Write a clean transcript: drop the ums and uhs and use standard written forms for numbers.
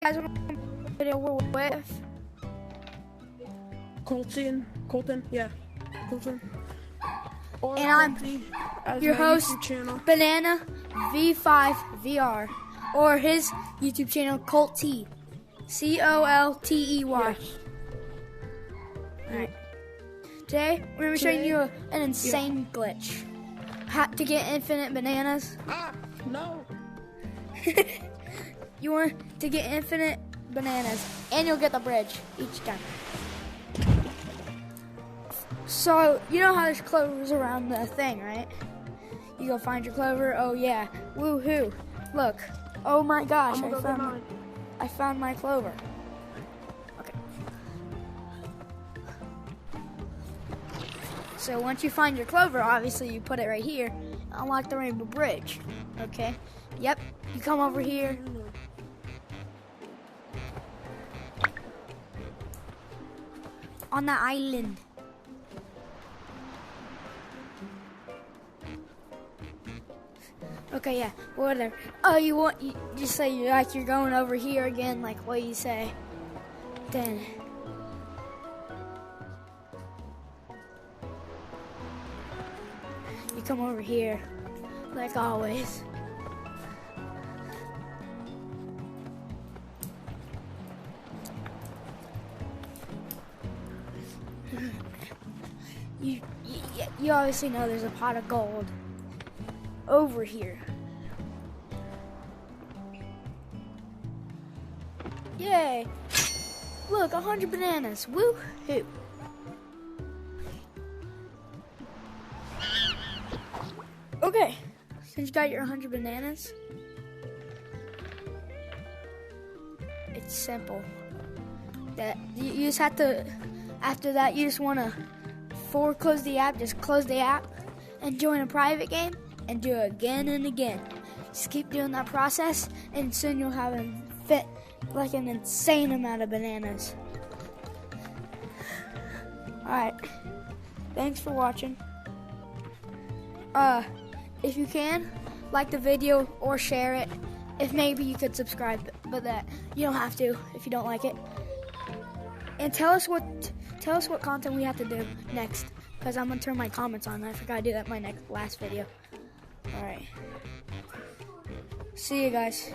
guys want to video with? Colton, yeah, Colton. Or And I'm your host, Banana V5VR, or his YouTube channel, Colt T, COLTEY. Yes. Alright. Today we're gonna be showing you an insane glitch. How to get infinite bananas. No. You want to get infinite bananas, and you'll get the bridge each time. So, you know how there's clovers around the thing, right? You go find your clover. Oh yeah, woohoo! Look, oh my gosh, I found my clover. Okay. So once you find your clover, obviously you put it right here. Unlock the rainbow bridge. Okay. Yep. You come over here. On the island. Okay, yeah, whatever. Oh, you say you're going over here again, like what you say. Then you come over here, like always. You obviously know there's a pot of gold over here. Yay! Look, 100 bananas. Woo-hoo! Okay, since you got your 100 bananas, it's simple. That you just have to. After that, you just want to close the app. Just close the app and join a private game. And do it again and again. Just keep doing that process, and soon you'll have an insane amount of bananas. Alright. Thanks for watching. If you can, like the video or share it. If maybe you could subscribe, but that you don't have to if you don't like it. And tell us what content we have to do next, because I'm gonna turn my comments on. I forgot to do that in my last video. Alright. See you guys.